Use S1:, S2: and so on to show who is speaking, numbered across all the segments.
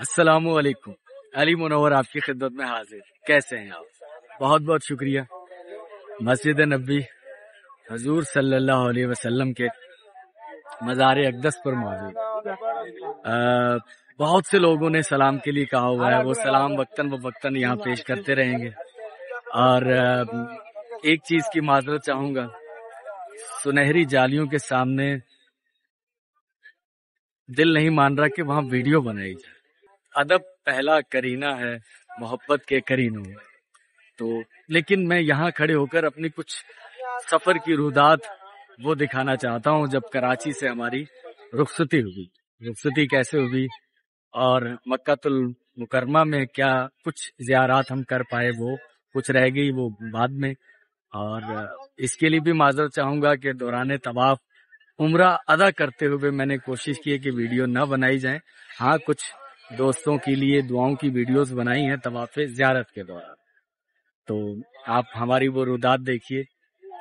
S1: अस्सलामु अलैकुम। अली मुनव्वर आपकी खिदमत में हाजिर। कैसे हैं आप? बहुत बहुत शुक्रिया। मस्जिद नबी हजूर सल्लल्लाहु अलैहि वसल्लम के मज़ार अक़दस पर मौजूद बहुत से लोगों ने सलाम के लिए कहा हुआ है, वो सलाम वक्तन व वक्तन यहाँ पेश करते रहेंगे। और एक चीज की माजरत चाहूंगा, सुनहरी जालियों के सामने दिल नहीं मान रहा कि वहां वीडियो बनाई जाए। अदब पहला करीना है मोहब्बत के करीनों में। तो लेकिन मैं यहाँ खड़े होकर अपनी कुछ सफर की रुदात वो दिखाना चाहता हूँ जब कराची से हमारी रुखसती हुई। रुखसती कैसे हुई और मक्कातुल मुकरमा में क्या कुछ ज़ियारात हम कर पाए, वो कुछ रह गई वो बाद में। और इसके लिए भी माजरत चाहूंगा कि दौरान तवाफ उम्रा अदा करते हुए मैंने कोशिश की है कि वीडियो न बनाई जाए। हाँ, कुछ दोस्तों के लिए दुआओं की वीडियोस बनाई हैं तवाफ़ ज़ियारत के दौरान। तो आप हमारी वो रुदात देखिए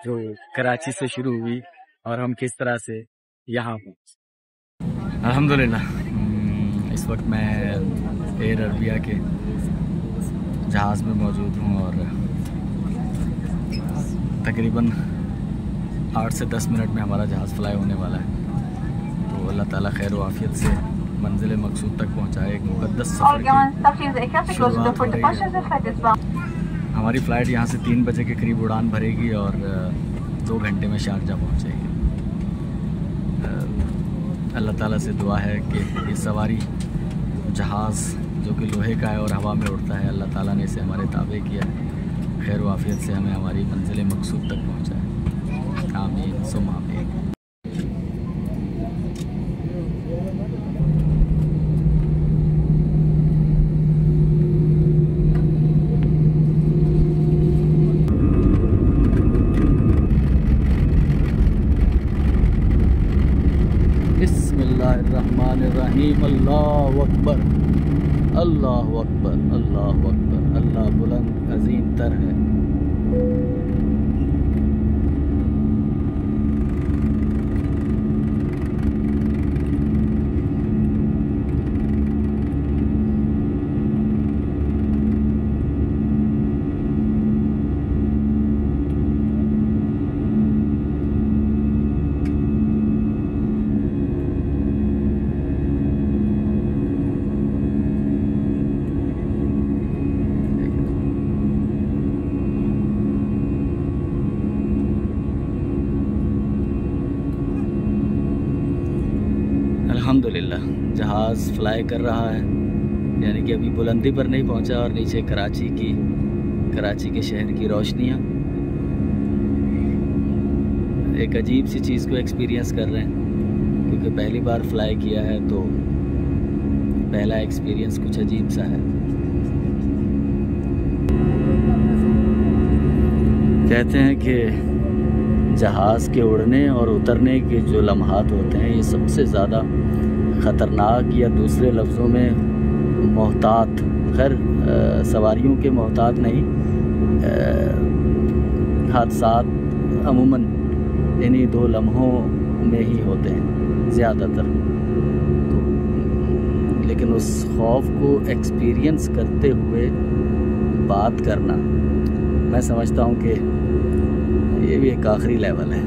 S1: जो कराची से शुरू हुई और हम किस तरह से यहाँ पहुँचे। अल्हम्दुलिल्लाह, इस वक्त मैं एयर अरबिया के जहाज़ में मौजूद हूँ और तकरीबन 8 से 10 मिनट में हमारा जहाज़ फ्लाई होने वाला है। तो अल्लाह ताला खैर व आफियत से मंजिल मकसूद तक पहुँचाए। एक मुक़द्दस सफ़र की शुरुआत हो रही है। हमारी फ़्लाइट यहाँ से 3 बजे के करीब उड़ान भरेगी और 2 घंटे में शारजा पहुँचेगी। अल्लाह ताला से दुआ है कि ये सवारी जहाज़ जो कि लोहे का है और हवा में उड़ता है, अल्लाह ताला ने इसे हमारे ताबे किया है। खैर व आफियत से हमें हमारी मंजिल मकसूद तक पहुँचाए। आमीन सुम आमीन। बिस्मिल्लाहिर्रहमानिर्रहीम। अल्लाहु अकबर, अल्लाहु अकबर, अल्लाहु अकबर। अल्लाह बुलंद अजीम तर है। अल्हम्दुलिल्लाह, जहाज़ फ्लाई कर रहा है, यानी कि अभी बुलंदी पर नहीं पहुंचा और नीचे कराची के शहर की रोशनियाँ एक अजीब सी चीज़ को एक्सपीरियंस कर रहे हैं। क्योंकि पहली बार फ्लाई किया है तो पहला एक्सपीरियंस कुछ अजीब सा है। कहते हैं कि जहाज़ के उड़ने और उतरने के जो लम्हात होते हैं, ये सबसे ज़्यादा ख़तरनाक, या दूसरे लफ्ज़ों में मोहतात, खैर सवारियों के मोहतात नहीं, हादसात अमूमन इन्हीं 2 लम्हों में ही होते हैं ज़्यादातर। तो लेकिन उस खौफ को एक्सपीरियंस करते हुए बात करना, मैं समझता हूँ कि ये भी एक आखिरी लेवल है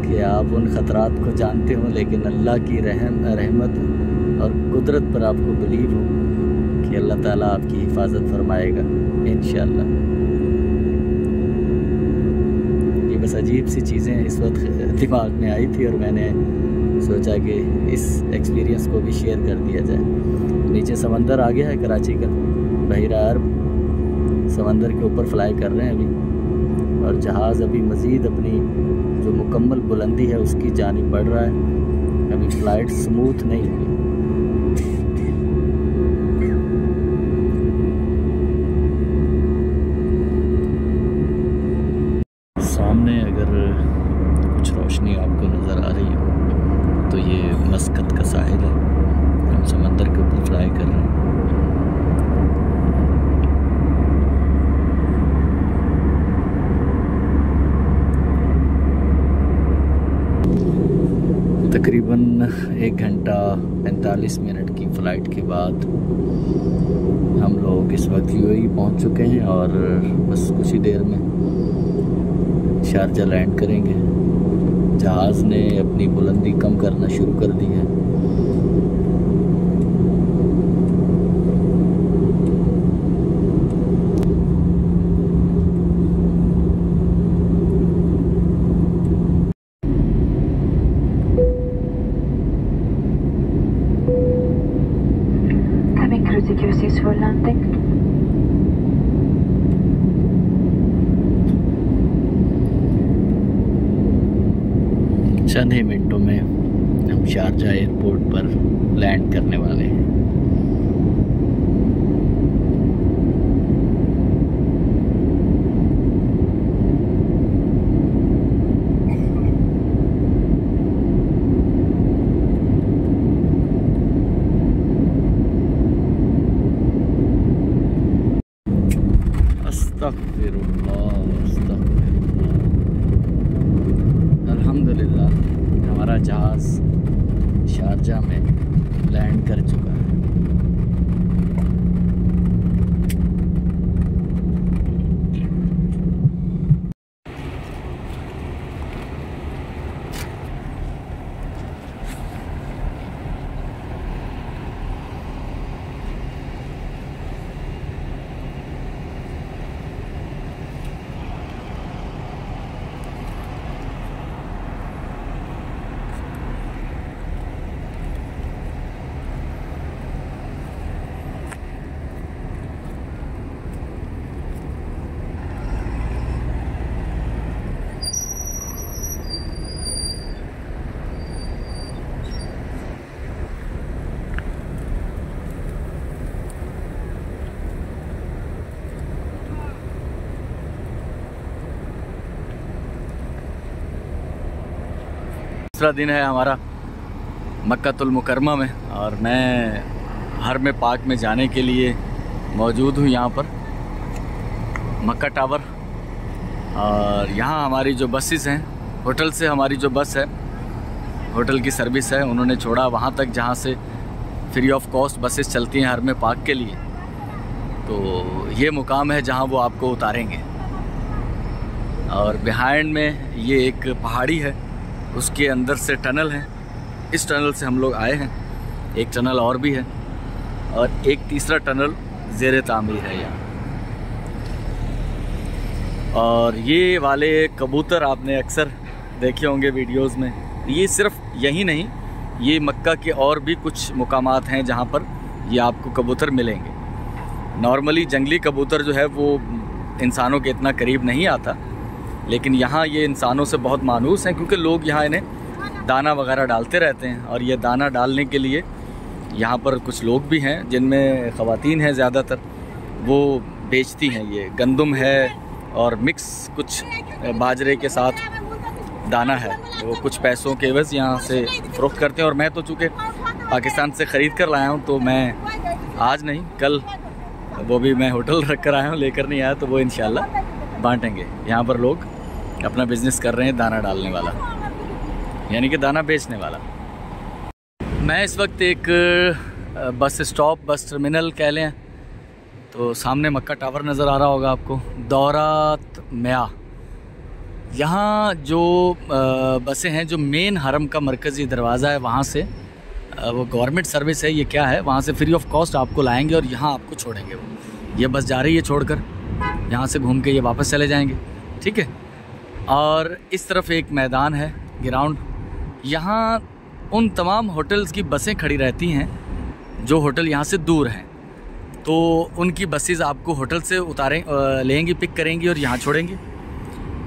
S1: कि आप उन ख़तरात को जानते हो लेकिन अल्लाह की रहमत और कुदरत पर आपको बिलीव हो कि अल्लाह ताला आपकी हिफाजत फरमाएगा इंशाअल्लाह। ये बस अजीब सी चीज़ें इस वक्त दिमाग में आई थी और मैंने सोचा कि इस एक्सपीरियंस को भी शेयर कर दिया जाए। नीचे समंदर आ गया है कराची का, बहिरा अरब समंदर के ऊपर फ्लाई कर रहे हैं अभी, और जहाज़ अभी मज़ीद अपनी जो मुकम्मल बुलंदी है उसकी जानिब बढ़ रहा है। अभी फ़्लाइट स्मूथ नहीं हुई। सामने अगर कुछ रोशनी आपको नज़र आ रही हो तो ये मस्कत का साहिल है। हम समंदर के ऊपर फ्लाई कर रहे हैं। तकरीबन 1 घंटा
S2: 45 मिनट की फ़्लाइट के बाद हम लोग इस वक्त यूएई पहुंच चुके हैं और बस कुछ ही देर में शारजा लैंड करेंगे। जहाज़ ने अपनी बुलंदी कम करना शुरू कर दी है।
S3: Securities for landing.
S2: चंद ही मिनटों में हम शारजा एयरपोर्ट पर लैंड करने वाले हैं। अल्हम्दुलिल्लाह हमारा जहाज़ शारजा में लैंड कर चुका है।
S1: दूसरा दिन है हमारा मक्कातुल मुकरमा में और मैं हरम पाक में जाने के लिए मौजूद हूँ यहाँ पर मक्का टावर। और यहाँ हमारी जो बसेस हैं, होटल से हमारी जो बस है, होटल की सर्विस है, उन्होंने छोड़ा वहाँ तक जहाँ से फ्री ऑफ कॉस्ट बसेस चलती हैं हरम पाक के लिए। तो ये मुकाम है जहाँ वो आपको उतारेंगे। और बिहाइंड में ये एक पहाड़ी है, उसके अंदर से टनल है। इस टनल से हम लोग आए हैं। एक टनल और भी है और एक तीसरा टनल ज़ेरे तामीर है यहाँ। और ये वाले कबूतर आपने अक्सर देखे होंगे वीडियोस में। ये सिर्फ यही नहीं, ये मक्का के और भी कुछ मुकामात हैं जहाँ पर ये आपको कबूतर मिलेंगे। नॉर्मली जंगली कबूतर जो है वो इंसानों के इतना करीब नहीं आता, लेकिन यहाँ ये इंसानों से बहुत मानूस हैं क्योंकि लोग यहाँ इन्हें दाना वगैरह डालते रहते हैं। और ये दाना डालने के लिए यहाँ पर कुछ लोग भी हैं जिनमें ख़वातीन हैं ज़्यादातर, वो बेचती हैं। ये गंदम है और मिक्स कुछ बाजरे के साथ दाना है, वो कुछ पैसों के एवज़ यहाँ से फ़रोख्त करते हैं। और मैं तो चूँकि पाकिस्तान से ख़रीद कर लाया हूँ तो मैं आज नहीं कल वो भी मैं होटल रख कर आया हूँ, लेकर नहीं आया, तो वो इंशाल्लाह बांटेंगे। यहाँ पर लोग अपना बिज़नेस कर रहे हैं दाना डालने वाला, यानी कि दाना बेचने वाला। मैं इस वक्त एक बस स्टॉप, बस टर्मिनल कह लें, तो सामने मक्का टावर नज़र आ रहा होगा आपको, दौरात म्या। यहाँ जो बसें हैं, जो मेन हरम का मरकज़ी दरवाज़ा है, वहाँ से वो गवर्नमेंट सर्विस है। ये क्या है, वहाँ से फ्री ऑफ कॉस्ट आपको लाएंगे और यहाँ आपको छोड़ेंगे। वो ये बस जा रही है छोड़कर, यहाँ से घूम के ये वापस चले जाएंगे, ठीक है। और इस तरफ एक मैदान है, ग्राउंड। यहाँ उन तमाम होटल्स की बसें खड़ी रहती हैं जो होटल यहाँ से दूर हैं, तो उनकी बसेस आपको होटल से लेंगी, पिक करेंगी और यहाँ छोड़ेंगी।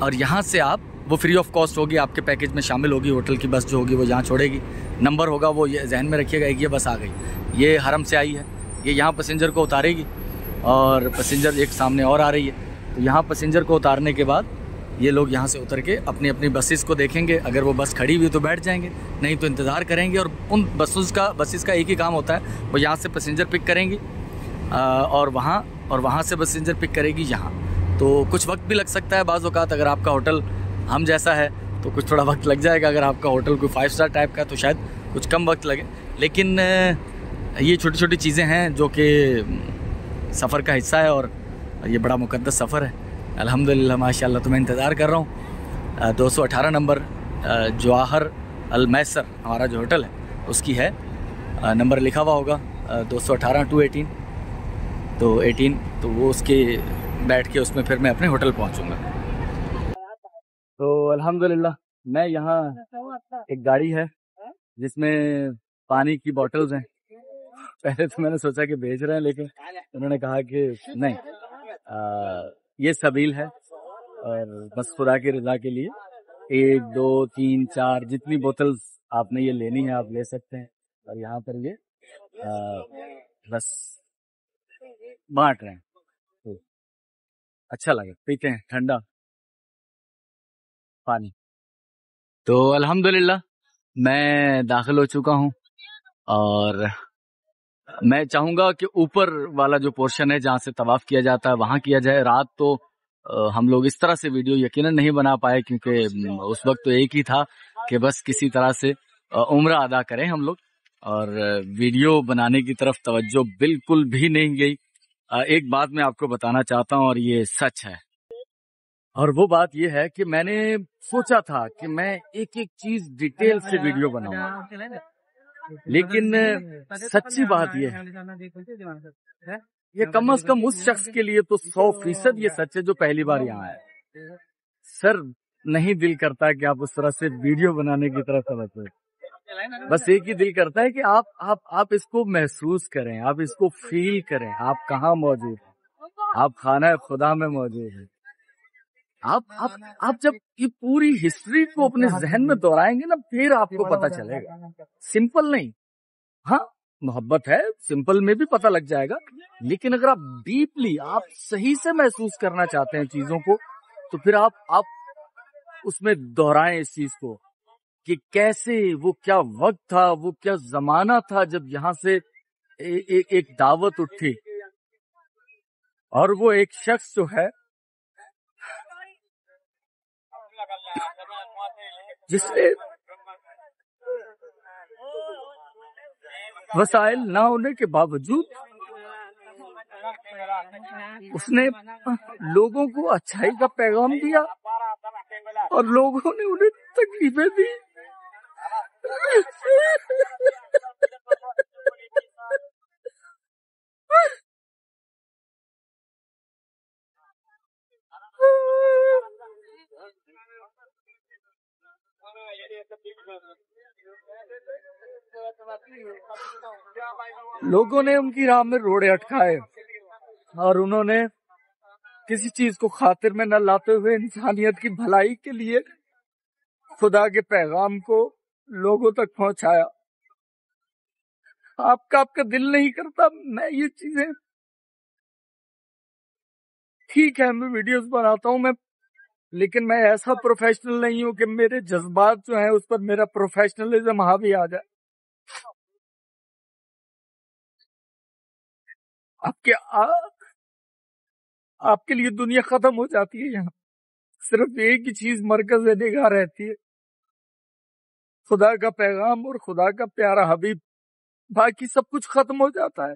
S1: और यहाँ से आप, वो फ्री ऑफ कॉस्ट होगी, आपके पैकेज में शामिल होगी। होटल की बस जो होगी वो यहाँ छोड़ेगी, नंबर होगा, वो ये जहन में रखिएगा, एक ये बस आ गई, ये हरम से आई है, ये यहाँ पैसेंजर को उतारेगी। और पैसेंजर एक सामने और आ रही है, तो यहाँ पैसेंजर को उतारने के बाद ये लोग यहाँ से उतर के अपनी अपनी बसेस को देखेंगे। अगर वो बस खड़ी हुई तो बैठ जाएंगे, नहीं तो इंतज़ार करेंगे। और उन बसेस का एक ही काम होता है, वो यहाँ से पैसेंजर पिक करेंगी और वहाँ से पैसेंजर पिक करेगी यहाँ। तो कुछ वक्त भी लग सकता है बाज़ औक़ात। अगर आपका होटल हम जैसा है तो कुछ थोड़ा वक्त लग जाएगा। अगर आपका होटल कोई 5 स्टार टाइप का है तो शायद कुछ कम वक्त लगे, लेकिन ये छोटी छोटी चीज़ें हैं जो कि सफ़र का हिस्सा है और ये बड़ा मुक़द्दस सफ़र है। अल्हम्दुलिल्लाह माशाल्लाह। तो मैं इंतज़ार कर रहा हूँ 218 नंबर जवाहर अल मैसर हमारा जो होटल है उसकी है, नंबर लिखा हुआ होगा 218 218 तो 18, तो वो उसके बैठ के उसमें फिर मैं अपने होटल पहुँचूँगा। तो अल्हम्दुलिल्लाह मैं यहाँ, एक गाड़ी है जिसमें पानी की बॉटल्स हैं। पहले तो मैंने सोचा कि बेच रहे हैं, लेकिन उन्होंने कहा कि नहीं, ये सबील है और बस खुदा की रज़ा के लिए 1 2 3 4 जितनी बोतल्स आपने ये लेनी है आप ले सकते हैं। और यहाँ पर ये बस बांट रहे हैं, तो अच्छा लगा, पीते हैं ठंडा पानी। तो अल्हम्दुलिल्लाह मैं दाखिल हो चुका हूँ और मैं चाहूँगा कि ऊपर वाला जो पोर्शन है जहाँ से तवाफ़ किया जाता है वहाँ किया जाए। रात तो हम लोग इस तरह से वीडियो यकीनन नहीं बना पाए, क्योंकि उस वक्त तो एक ही था कि बस किसी तरह से उम्रा अदा करें हम लोग, और वीडियो बनाने की तरफ तवज्जो बिल्कुल भी नहीं गई। एक बात मैं आपको बताना चाहता हूँ और ये सच है, और वो बात ये है कि मैंने सोचा था कि मैं एक एक चीज डिटेल से वीडियो बनाऊंगा, लेकिन सच्ची बात ये है, ये कम से कम उस शख्स के लिए तो 100% ये सच है जो पहली बार यहाँ है। सर नहीं दिल करता कि आप उस तरह से वीडियो बनाने की तरफ तवज्जो, बस एक ही दिल करता है कि आप इसको महसूस करें, आप इसको फील करें, आप कहाँ मौजूद हैं, आप खाना खुदा में मौजूद हैं। आप जब ये पूरी हिस्ट्री को अपने जहन में दोहराएंगे ना, फिर आपको पता चलेगा। सिंपल नहीं, हाँ मोहब्बत है, सिंपल में भी पता लग जाएगा, लेकिन अगर आप डीपली, आप सही से महसूस करना चाहते हैं चीजों को, तो फिर आप उसमें दोहराएं इस चीज को कि कैसे वो क्या वक्त था, वो क्या जमाना था जब यहाँ से एक दावत उठी और वो एक शख्स जो है जिससे वसाइल ना होने के बावजूद उसने लोगों को अच्छाई का पैगाम दिया और लोगों ने उन्हें तकलीफें दी। लोगों ने उनकी राह में रोड़े अटकाए और उन्होंने किसी चीज को खातिर में न लाते हुए इंसानियत की भलाई के लिए खुदा के पैगाम को लोगों तक पहुंचाया। आपका दिल नहीं करता मैं ये चीजें, ठीक है मैं वीडियोस बनाता हूँ मैं, लेकिन मैं ऐसा प्रोफेशनल नहीं हूँ कि मेरे जज्बात जो हैं उस पर मेरा प्रोफेशनलिज्म हावी आ जाए। आपके लिए दुनिया खत्म हो जाती है, यहाँ सिर्फ एक ही चीज मरकज निगाह रहती है, खुदा का पैगाम और खुदा का प्यारा हबीब, बाकी सब कुछ खत्म हो जाता है।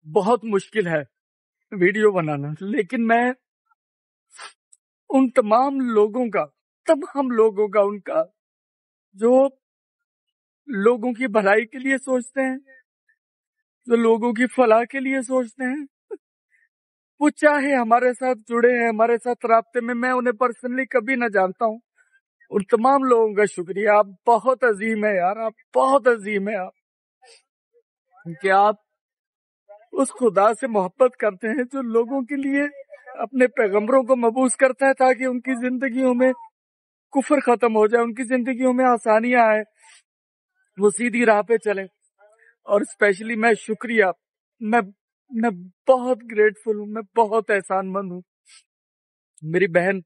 S1: बहुत मुश्किल है वीडियो बनाना, लेकिन मैं उन तमाम लोगों का उनका जो लोगों की भलाई के लिए सोचते हैं, जो लोगों की फलाह के लिए सोचते हैं, वो चाहे हमारे साथ जुड़े हैं, हमारे साथ राब्ते में, मैं उन्हें पर्सनली कभी ना जानता हूँ, उन तमाम लोगों का शुक्रिया। आप बहुत अजीम है यार, आप बहुत अजीम है, आप कि आप उस खुदा से मोहब्बत करते हैं जो लोगों के लिए अपने पैगंबरों को मबूस करता है ताकि उनकी जिंदगियों में कुफर खत्म हो जाए, उनकी जिंदगियों में आसानियां आए, वो सीधी राह पे चले। और स्पेशली मैं शुक्रिया, मैं बहुत ग्रेटफुल हूँ, मैं बहुत एहसानमंद हूँ मेरी बहन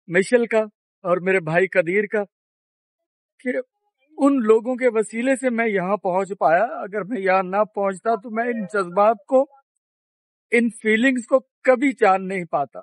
S1: मिशेल का और मेरे भाई कदीर का, कि उन लोगों के वसीले से मैं यहाँ पहुंच पाया। अगर मैं यहाँ ना पहुंचता तो मैं इन जज्बात को, इन फीलिंग्स को कभी जान नहीं पाता।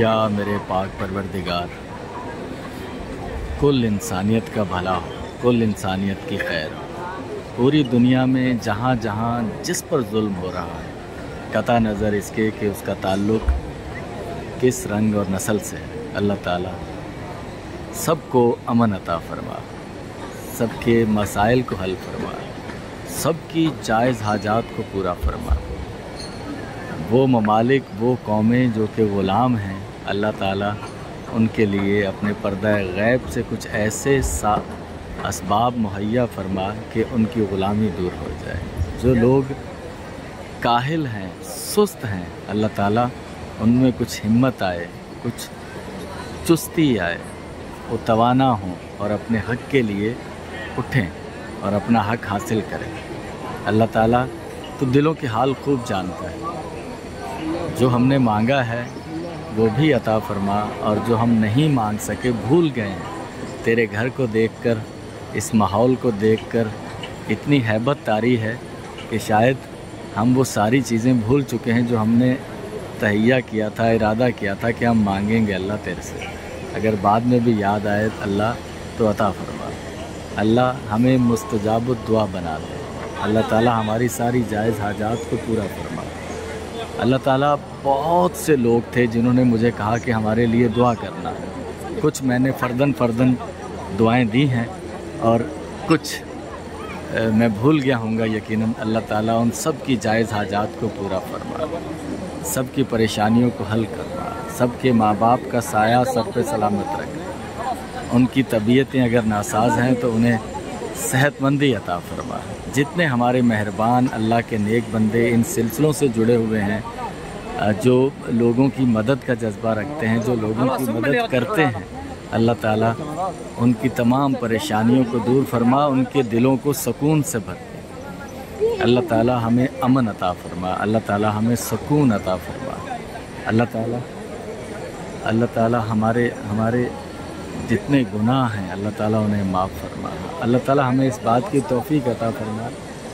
S2: या मेरे पाक परवरदिगार, कुल इंसानियत का भला हो, कुल इंसानियत की खैर हो। पूरी दुनिया में जहाँ जहाँ जिस पर जुल्म हो रहा है, कता नज़र इसके कि उसका ताल्लुक़ किस रंग और नस्ल से है, अल्लाह ताला सबको अमन अता फरमा, सबके मसाइल को हल फरमा, सबकी जायज़ हाजात को पूरा फरमा। वो ममालिक, वो कौमें जो कि ग़ुलाम हैं, अल्लाह ताला उनके लिए अपने पर्दा गैब से कुछ ऐसे असबाब मुहैया फरमा कि उनकी ग़ुलामी दूर हो जाए। जो लोग काहिल हैं, सुस्त हैं, अल्लाह ताला उनमें कुछ हिम्मत आए, कुछ चुस्ती आए, वो तवाना हों और अपने हक़ के लिए उठें और अपना हक़ हासिल करें। अल्लाह ताला तो दिलों के हाल खूब जानता है। जो हमने मांगा है वो भी अता फरमा, और जो हम नहीं मांग सके, भूल गए हैं, तेरे घर को देखकर, इस माहौल को देखकर इतनी हैबत तारी है कि शायद हम वो सारी चीज़ें भूल चुके हैं जो हमने तहैया किया था, इरादा किया था कि हम मांगेंगे अल्लाह तेरे से। अगर बाद में भी याद आए अल्लाह तो अता फरमा। अल्लाह हमें मुस्तजाबुद दुआ बना दे। अल्लाह ताला हमारी सारी जायज़ हाजात को पूरा फरमा। अल्लाह ताला बहुत से लोग थे जिन्होंने मुझे कहा कि हमारे लिए दुआ करना। कुछ मैंने फ़र्दन दुआएं दी हैं और कुछ मैं भूल गया हूँगा यकीनन। अल्लाह ताला उन सब की जायज़ हाजात को पूरा फरमा, सब की परेशानियों को हल करवा, सबके माँ बाप का साया सर पे सलामत रख। उनकी तबीयतें अगर नासाज हैं तो उन्हें सेहतमंदी अता फरमा। जितने हमारे मेहरबान अल्लाह के नेक बंदे इन सिलसिलों से जुड़े हुए हैं, जो लोगों की मदद का जज्बा रखते हैं, जो लोगों की मदद करते हैं, अल्लाह ताला उनकी तमाम परेशानियों को दूर फरमा, उनके दिलों को सुकून से भर दे। अल्लाह ताला हमें अमन अता फरमा, अल्लाह ताला हमें सुकून अता फरमा। अल्लाह ताला हमारे जितने गुनाह हैं अल्लाह ताला उन्हें माफ़ फरमा। अल्लाह ताला हमें इस बात की तौफीक अता फरमा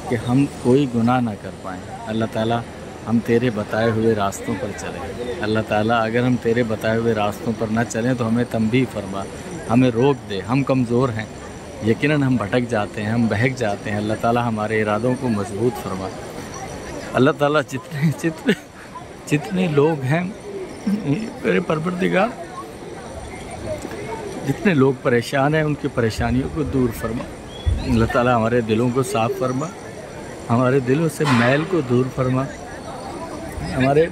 S2: कि हम कोई गुनाह ना कर पाएँ। अल्लाह ताला हम तेरे बताए हुए रास्तों पर चलें। अल्लाह ताला अगर हम तेरे बताए हुए रास्तों पर ना चलें तो हमें तंबीह फरमा, हमें रोक दे। हम कमज़ोर हैं, यकीनन हम भटक जाते हैं, हम बहक जाते हैं। अल्लाह ताला हमारे इरादों को मजबूत फरमा। अल्लाह ताला जितने लोग हैं मेरे परवरदिगार, जितने लोग परेशान हैं उनकी परेशानियों को दूर फरमा। अल्लाह ताला हमारे दिलों को साफ़ फरमा, हमारे दिलों से मैल को दूर फरमा। हमारे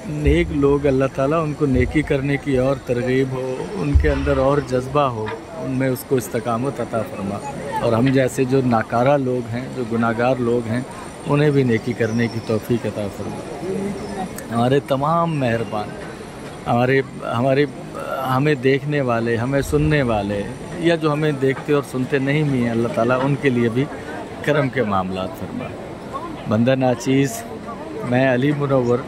S2: नेक लोग अल्लाह ताला उनको नेकी करने की और तरगीब हो, उनके अंदर और जज्बा हो, उनमें उसको इस्तकामत अता फरमा। और हम जैसे जो नाकारा लोग हैं, जो गुनाहगार लोग हैं, उन्हें भी नेकी करने की तौफीक अता फरमा। हमारे तमाम मेहरबान, हमें देखने वाले, हमें सुनने वाले, या जो हमें देखते और सुनते नहीं भी हैं, अल्लाह ताला उनके लिए भी करम के मामलात फरमा। बंदा नाचीज़, मैं अली मुनव्वर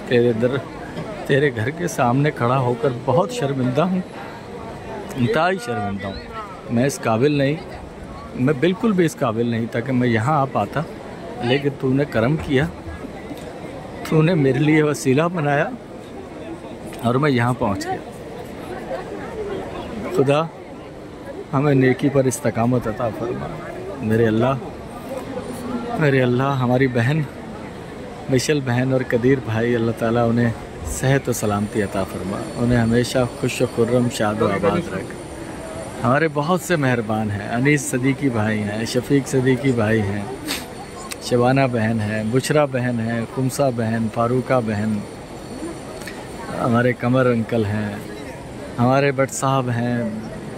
S2: तेरे घर के सामने खड़ा होकर बहुत शर्मिंदा हूँ, इंतहाई शर्मिंदा हूँ। मैं इस काबिल नहीं, मैं बिल्कुल भी इस काबिल नहीं था कि मैं यहाँ आ पाता, लेकिन तूने करम किया, तूने मेरे लिए वसीला बनाया और मैं यहाँ पहुँच गया। खुदा
S1: हमें नेकी पर इस्तकामत अता फरमा। मेरे अल्लाह हमारी बहन मिशल बहन और कदीर भाई, अल्लाह ताला उन्हें सेहत और सलामती अता फरमा, उन्हें हमेशा खुश व खुर्रम शाद व आबाद रख। हमारे बहुत से मेहरबान हैं, अनीस सदीकी भाई हैं, शफीक सदीकी भाई हैं, शबाना बहन है, बुशरा बहन है, कुमसा बहन, फारूका बहन, हमारे कमर अंकल हैं, हमारे भट्ट साहब हैं,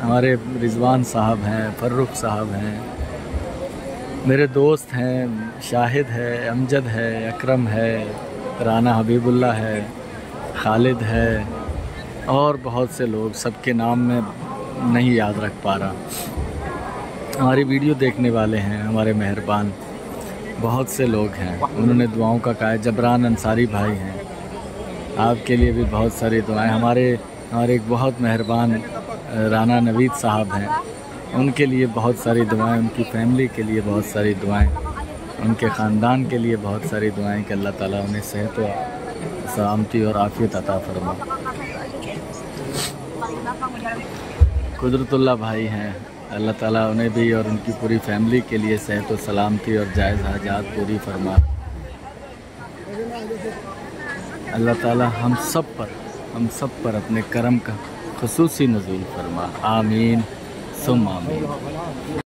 S1: हमारे रिजवान साहब हैं, फर्रुख साहब हैं, मेरे दोस्त हैं, शाहिद है, अमजद है, अकरम है, राना हबीबुल्ला है, खालिद है और बहुत से लोग, सबके नाम में नहीं याद रख पा रहा। हमारी वीडियो देखने वाले हैं, हमारे मेहरबान बहुत से लोग हैं, उन्होंने दुआओं का कहा। जबरान अंसारी भाई हैं, आपके लिए भी बहुत सारी दुआएं। हमारे एक बहुत मेहरबान राना नवीद साहब हैं, उनके लिए बहुत सारी दुआएं, उनकी फैमिली के लिए बहुत सारी दुआएं, उनके ख़ानदान के लिए बहुत सारी दुआएं कि अल्लाह ताला उन्हें सेहत व सलामती और आफ़ियत अता फरमा। कुदरतुल्लाह भाई हैं, अल्लाह ताला उन्हें भी और उनकी पूरी फैमिली के लिए सेहत व सलामती और जायज़ हाजात पूरी फरमा। अल्लाह ताला हम सब पर अपने करम का खुसूसी नज़ूल फरमा। आमीन सुम आमीन।